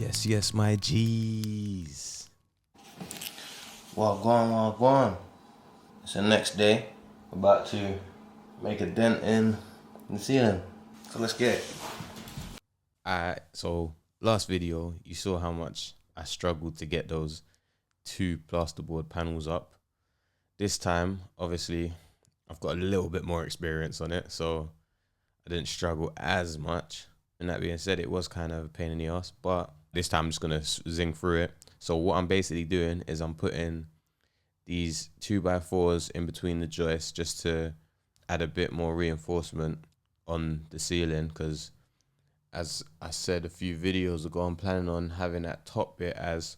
Yes, my G's. Walk on. It's the next day. About to make a dent in the ceiling. So let's get it. Alright, so last video, you saw how much I struggled to get those two plasterboard panels up. This time, obviously, I've got a little bit more experience on it, so I didn't struggle as much. And that being said, it was kind of a pain in the ass, but this time I'm just gonna zing through it. So what I'm basically doing is I'm putting these 2x4s in between the joists just to add a bit more reinforcement on the ceiling, because as I said a few videos ago, I'm planning on having that top bit as,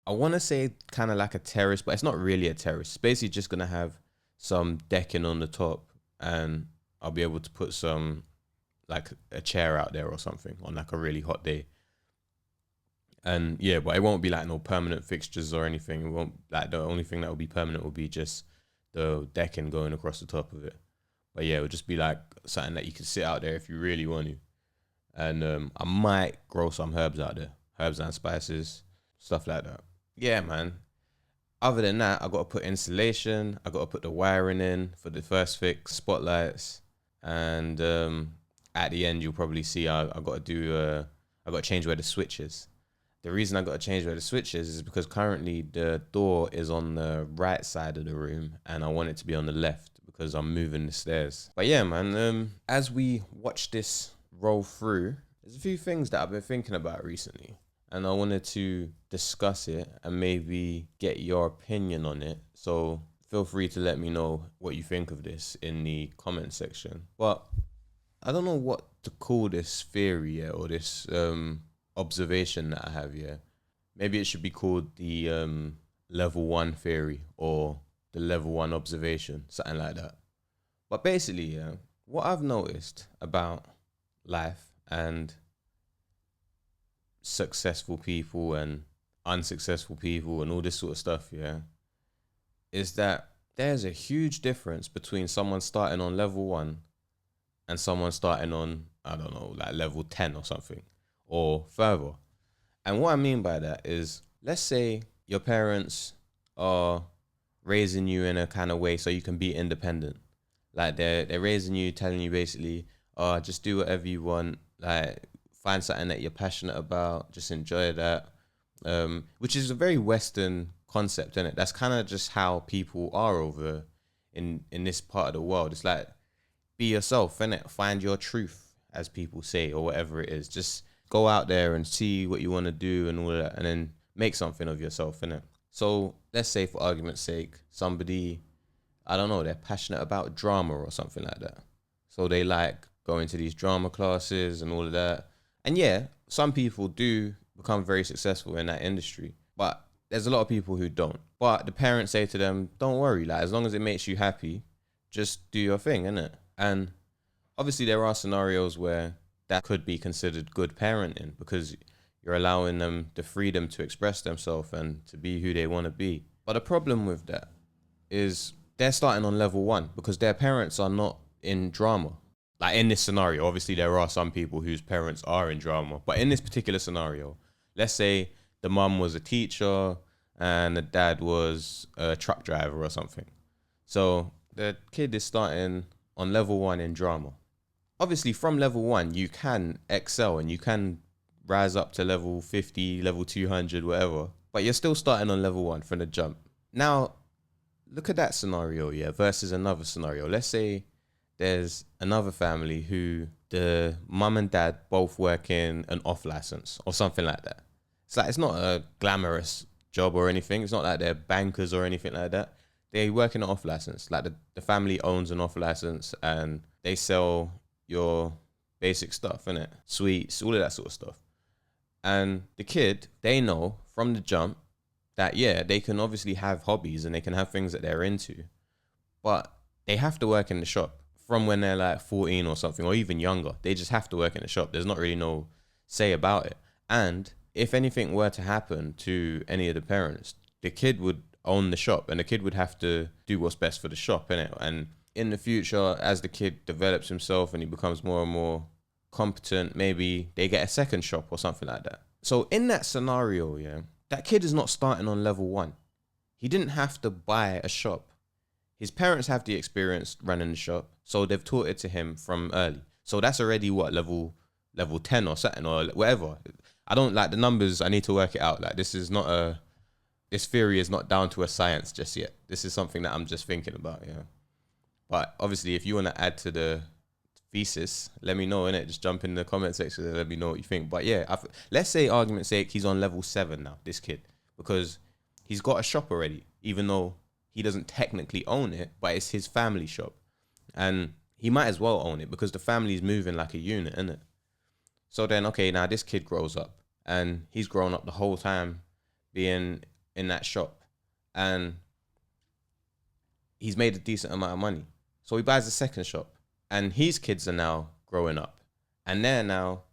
I want to say kind of like a terrace, but it's not really a terrace. It's basically just going to have some decking on the top, and I'll be able to put some, like a chair out there or something on like a really hot day. And yeah, but it won't be like no permanent fixtures or anything. It won't, like, the only thing that will be permanent will be just the decking going across the top of it. But yeah, it would just be like something that you could sit out there if you really want to. And I might grow some herbs out there, herbs and spices, stuff like that. Yeah, man. Other than that, I got to put insulation. I got to put the wiring in for the first fix, spotlights, and at the end you'll probably see I got to change where the switch is. The reason I got to change where the switch is because currently the door is on the right side of the room, and I want it to be on the left because I'm moving the stairs. But yeah, man. As we watch this roll through, there's a few things that I've been thinking about recently, and I wanted to discuss it and maybe get your opinion on it. So feel free to let me know what you think of this in the comment section. But I don't know what to call this theory yet, or this observation that I have here. Maybe it should be called the level 1 theory, or the level 1 observation, something like that. But basically, yeah, what I've noticed about life and successful people and unsuccessful people and all this sort of stuff, yeah, is that there's a huge difference between someone starting on level 1 and someone starting on, I don't know, like level 10 or something, or further. And what I mean by that is, let's say your parents are raising you in a kind of way so you can be independent. Like they're raising you, telling you basically, just do whatever you want, like find something that you're passionate about, just enjoy that. Which is a very Western concept, isn't it? That's kind of just how people are over in this part of the world. It's like, be yourself, innit? Find your truth, as people say, or whatever it is. Just go out there and see what you want to do and all that, and then make something of yourself, innit? So let's say, for argument's sake, somebody, I don't know, they're passionate about drama or something like that. So they like going to these drama classes and all of that. And yeah, some people do become very successful in that industry, but there's a lot of people who don't. But the parents say to them, don't worry, like, as long as it makes you happy, just do your thing, innit? And obviously there are scenarios where that could be considered good parenting, because you're allowing them the freedom to express themselves and to be who they want to be. But the problem with that is they're starting on level 1 because their parents are not in drama. Like in this scenario, obviously there are some people whose parents are in drama, but in this particular scenario, let's say the mum was a teacher and the dad was a truck driver or something. So the kid is starting on level 1 in drama. Obviously from level 1, you can excel and you can rise up to level 50, level 200, whatever, but you're still starting on level 1 from the jump. Now, look at that scenario, yeah, versus another scenario. Let's say there's another family who the mum and dad both work in an off license or something like that. It's like, it's not a glamorous job or anything. It's not like they're bankers or anything like that. They work in an off license. Like the family owns an off license and they sell your basic stuff, innit? Sweets, all of that sort of stuff. And the kid, they know from the jump that, yeah, they can obviously have hobbies and they can have things that they're into, but they have to work in the shop from when they're like 14 or something, or even younger. They just have to work in the shop. There's not really no say about it. And if anything were to happen to any of the parents, the kid would own the shop and the kid would have to do what's best for the shop, innit? And in the future, as the kid develops himself and he becomes more and more competent, maybe they get a second shop or something like that. So in that scenario, yeah, that kid is not starting on level 1. He didn't have to buy a shop. His parents have the experience running the shop, so they've taught it to him from early. So that's already what, level 10 or something or whatever. I don't like the numbers. I need to work it out. Like, this theory is not down to a science just yet. This is something that I'm just thinking about, yeah. But obviously, if you want to add to the thesis, let me know, innit? Just jump in the comment section and let me know what you think. But yeah, let's say, argument's sake, he's on level 7 now, this kid, because he's got a shop already, even though he doesn't technically own it, but it's his family shop. And he might as well own it because the family's moving like a unit, innit? So then, okay, now this kid grows up and he's grown up the whole time being in that shop, and he's made a decent amount of money. So he buys a second shop, and his kids are now growing up, and they're now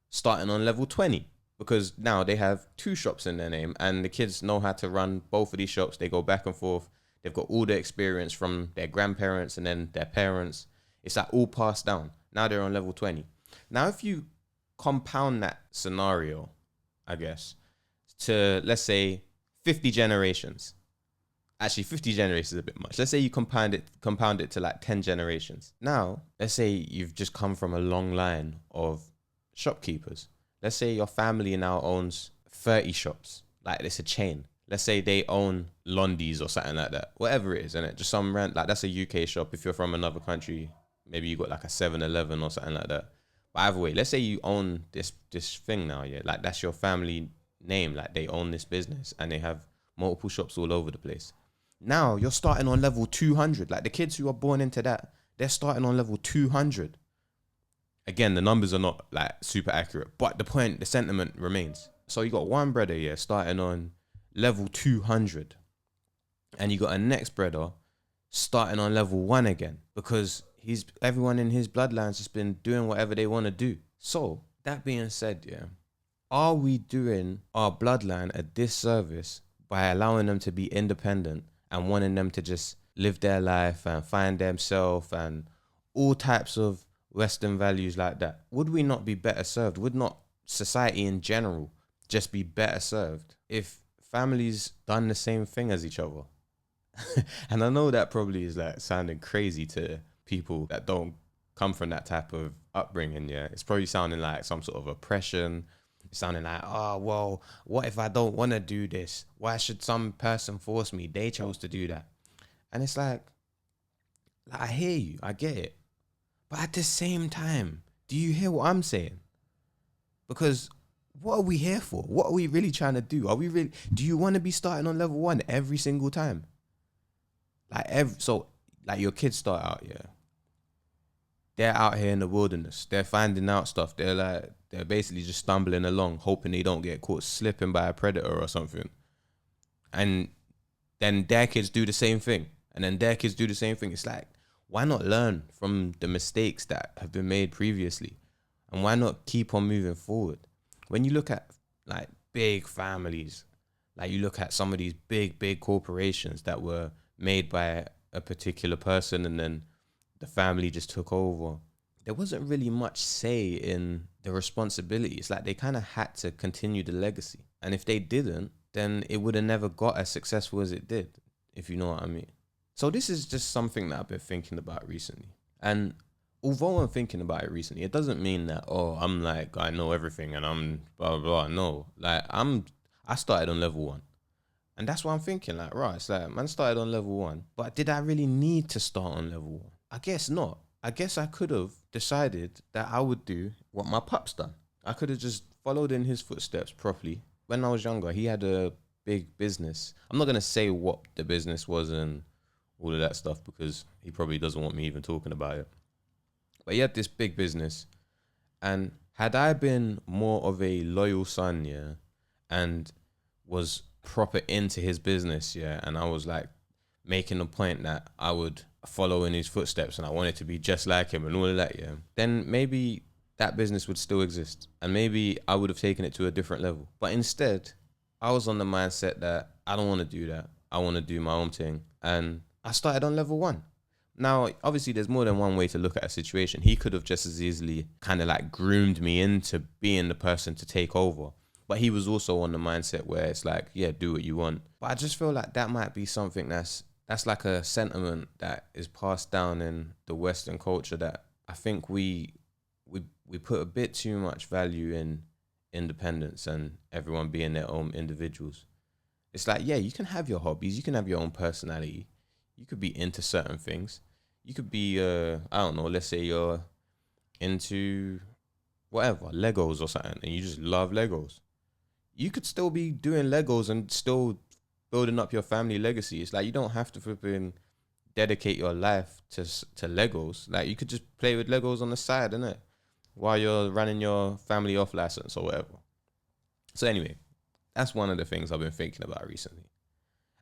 starting on level 20 because now they have 2 shops in their name, and the kids know how to run both of these shops. They go back and forth. They've got all the experience from their grandparents and then their parents. It's like all passed down. Now they're on level 20. Now, if you compound that scenario, I guess, to, let's say, 50 generations. Actually, 50 generations is a bit much. Let's say you compound it to like 10 generations. Now, let's say you've just come from a long line of shopkeepers. Let's say your family now owns 30 shops. Like, it's a chain. Let's say they own Londi's or something like that. Whatever it is, innit? Just some rent. Like, that's a UK shop. If you're from another country, maybe you got like a 7-Eleven or something like that. But either way, let's say you own this thing now, yeah? Like, that's your family name. Like, they own this business and they have multiple shops all over the place. Now you're starting on level 200. Like, the kids who are born into that, they're starting on level 200. Again, the numbers are not like super accurate, but the sentiment remains. So you got one brother, yeah, starting on level 200, and you got a next brother starting on level 1 again, because everyone in his bloodline's just been doing whatever they want to do. So that being said, yeah, are we doing our bloodline a disservice by allowing them to be independent and wanting them to just live their life and find themselves and all types of Western values like that? Would we not be better served? Would not society in general just be better served if families done the same thing as each other? And I know that probably is like sounding crazy to people that don't come from that type of upbringing, yeah. It's probably sounding like some sort of oppression. It's sounding like, oh, well, what if I don't want to do this? Why should some person force me? They chose to do that. And it's like I hear you, I get it. But at the same time, do you hear what I'm saying? Because what are we here for? What are we really trying to do? Do you want to be starting on level 1 every single time? Like your kids start out, yeah. They're out here in the wilderness. They're finding out stuff. They're basically just stumbling along, hoping they don't get caught slipping by a predator or something. And then their kids do the same thing. And then their kids do the same thing. It's like, why not learn from the mistakes that have been made previously? And why not keep on moving forward? When you look at like big families, like you look at some of these big corporations that were made by a particular person and then the family just took over, there wasn't really much say in the responsibility. It's like they kind of had to continue the legacy. And if they didn't, then it would have never got as successful as it did, if you know what I mean. So this is just something that I've been thinking about recently. And although I'm thinking about it recently, it doesn't mean that, oh, I'm like, I know everything and I'm blah, blah, blah. No, like I started on level 1. And that's what I'm thinking, like, right, it's like, man started on level 1. But did I really need to start on level 1? I guess not. I guess I could have decided that I would do what my pup's done. I could have just followed in his footsteps properly. When I was younger, he had a big business. I'm not going to say what the business was and all of that stuff because he probably doesn't want me even talking about it. But he had this big business. And had I been more of a loyal son, yeah, and was proper into his business, yeah, and I was like making a point that I would follow in his footsteps and I wanted to be just like him and all of that, yeah, then maybe that business would still exist and maybe I would have taken it to a different level. But instead, I was on the mindset that I don't want to do that. I want to do my own thing. And I started on level 1. Now, obviously, there's more than one way to look at a situation. He could have just as easily kind of like groomed me into being the person to take over. But he was also on the mindset where it's like, yeah, do what you want. But I just feel like that might be something that's like a sentiment that is passed down in the Western culture, that I think we put a bit too much value in independence and everyone being their own individuals. It's like, yeah, you can have your hobbies, you can have your own personality, you could be into certain things. You could be, I don't know, let's say you're into whatever, Legos or something, and you just love Legos. You could still be doing Legos and still building up your family legacy. It's like you don't have to flipping dedicate your life to Legos. Like you could just play with Legos on the side, innit? While you're running your family off license or whatever. So anyway, that's one of the things I've been thinking about recently.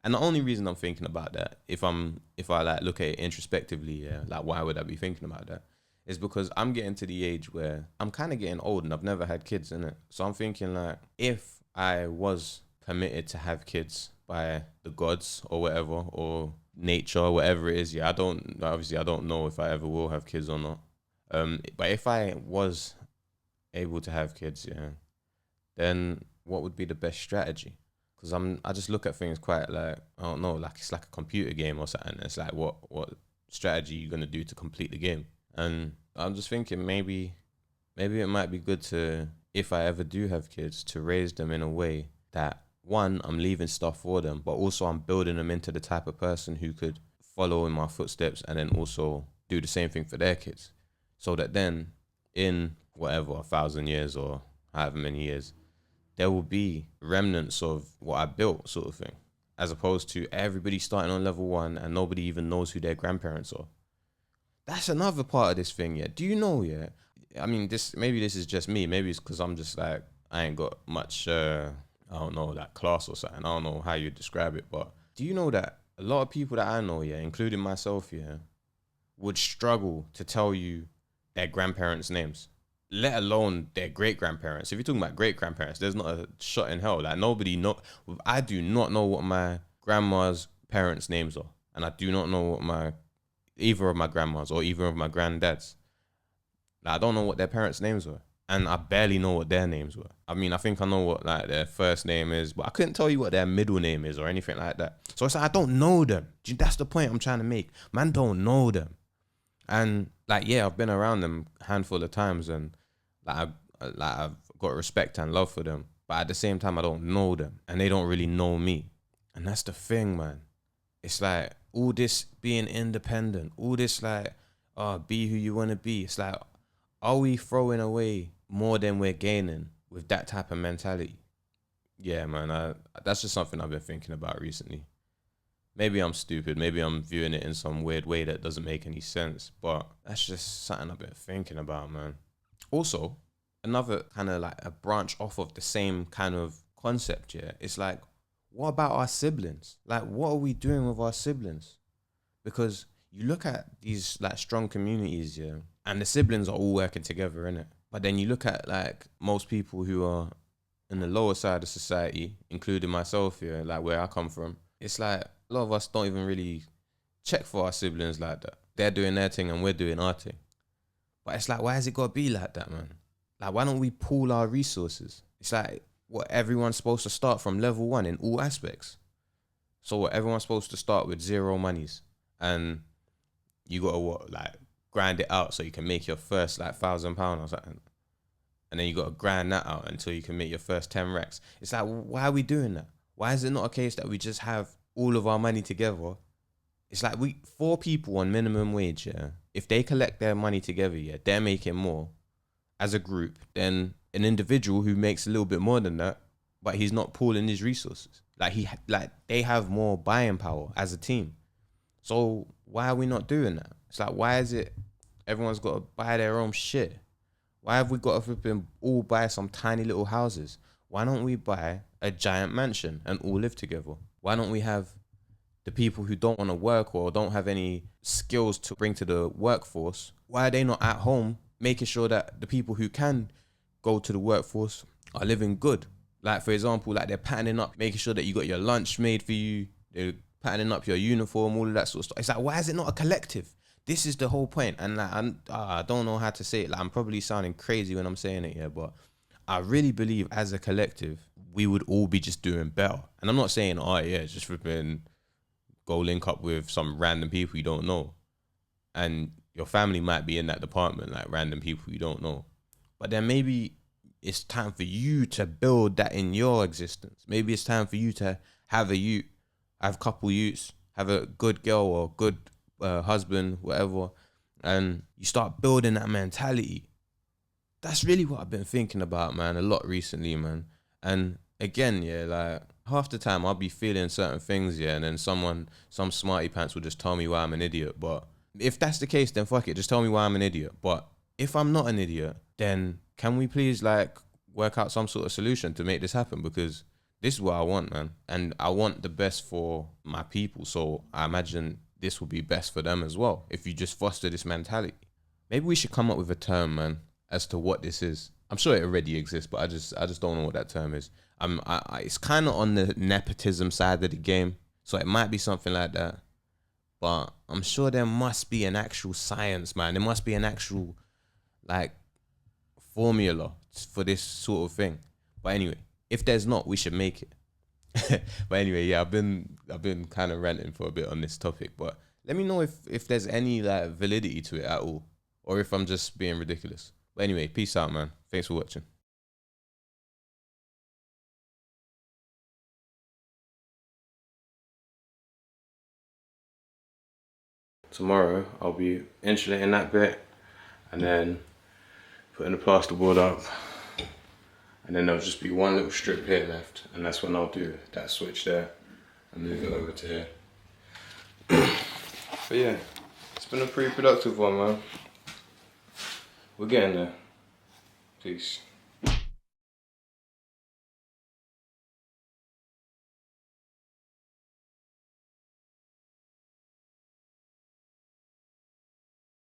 And the only reason I'm thinking about that, if I like look at it introspectively, yeah, like why would I be thinking about that? Is because I'm getting to the age where I'm kind of getting old and I've never had kids, innit? So I'm thinking like, if I was permitted to have kids by the gods or whatever, or nature or whatever it is, yeah, I don't know if I ever will have kids or not. But if I was able to have kids, yeah, then what would be the best strategy? Because I just look at things quite like, I don't know, like it's like a computer game or something. It's like what strategy you gonna do to complete the game? And I'm just thinking maybe it might be good to, if I ever do have kids, to raise them in a way that, one, I'm leaving stuff for them, but also I'm building them into the type of person who could follow in my footsteps and then also do the same thing for their kids. So that then in whatever, 1,000 years or however many years, there will be remnants of what I built, sort of thing, as opposed to everybody starting on level 1 and nobody even knows who their grandparents are. That's another part of this thing, yeah. Do you know, yeah? I mean, maybe this is just me. Maybe it's because I'm just like, I ain't got much, I don't know, like class or something. I don't know how you describe it, but do you know that a lot of people that I know, yeah, including myself, yeah, would struggle to tell you their grandparents' names, let alone their great-grandparents. If you're talking about great-grandparents, there's not a shot in hell. Like I do not know what my grandma's parents' names are. And I do not know what either of my grandmas or either of my granddads. Like, I don't know what their parents' names were. And I barely know what their names were. I mean, I think I know what like their first name is, but I couldn't tell you what their middle name is or anything like that. So it's like, I don't know them. That's the point I'm trying to make. Man, don't know them. And like, yeah, I've been around them a handful of times, and I've got respect and love for them. But at the same time, I don't know them, and they don't really know me. And that's the thing, man. It's like all this being independent, all this like, be who you want to be. It's like, are we throwing away more than we're gaining with that type of mentality? Yeah, man. That's just something I've been thinking about recently. Maybe I'm stupid. Maybe I'm viewing it in some weird way that doesn't make any sense. But that's just something I've been thinking about, man. Also, another kind of like a branch off of the same kind of concept, yeah. It's like, what about our siblings? Like, what are we doing with our siblings? Because you look at these like strong communities, yeah, and the siblings are all working together, innit? But then you look at like most people who are in the lower side of society, including myself here, like where I come from, it's like a lot of us don't even really check for our siblings like that. They're doing their thing and we're doing our thing. But it's like, why has it got to be like that, man? Like, why don't we pool our resources? It's like, what, everyone's supposed to start from level 1 in all aspects. So what, everyone's supposed to start with 0 monies, and you got to grind it out so you can make your first like £1,000 or something. And then you got to grind that out until you can make your first 10 racks. It's like, why are we doing that? Why is it not a case that we just have all of our money together? It's like 4 people on minimum wage, yeah. If they collect their money together, yeah, they're making more as a group than an individual who makes a little bit more than that, but he's not pooling his resources. Like they have more buying power as a team. So why are we not doing that? It's like, why is it everyone's got to buy their own shit? Why have we got to flipping all buy some tiny little houses? Why don't we buy a giant mansion and all live together? Why don't we have the people who don't want to work or don't have any skills to bring to the workforce? Why are they not at home making sure that the people who can go to the workforce are living good? Like, for example, like they're patterning up, making sure that you got your lunch made for you. They're patterning up your uniform, all of that sort of stuff. It's like, why is it not a collective? This is the whole point. And like, I don't know how to say it. Like, I'm probably sounding crazy when I'm saying it here, but I really believe as a collective, we would all be just doing better. And I'm not saying, oh yeah, just flipping go link up with some random people you don't know. And your family might be in that department, like random people you don't know. But then maybe it's time for you to build that in your existence. Maybe it's time for you to have a youth, have a couple youths, have a good girl or good husband, whatever, and you start building that mentality. That's really what I've been thinking about, man, a lot recently, man. And again, yeah, like half the time I'll be feeling certain things, yeah, and then some smarty pants will just tell me why I'm an idiot. But if that's the case, then fuck it, just tell me why I'm an idiot. But if I'm not an idiot, then can we please like work out some sort of solution to make this happen? Because this is what I want, man. And I want the best for my people. So I imagine this will be best for them as well. If you just foster this mentality. Maybe we should come up with a term, man, as to what this is. I'm sure it already exists, but I just don't know what that term is. It's kind of on the nepotism side of the game, so it might be something like that. But I'm sure there must be an actual science, man. There must be an actual like formula for this sort of thing. But anyway, if there's not, we should make it. But anyway, yeah, I've been kind of ranting for a bit on this topic, but let me know if there's any like validity to it at all, or if I'm just being ridiculous. But anyway, peace out, man. Thanks for watching. Tomorrow I'll be insulating that bit and then putting the plasterboard up, and then there'll just be one little strip here left, and that's when I'll do that switch there and move it over to here. But yeah, it's been a pretty productive one, man. We're getting there. Peace.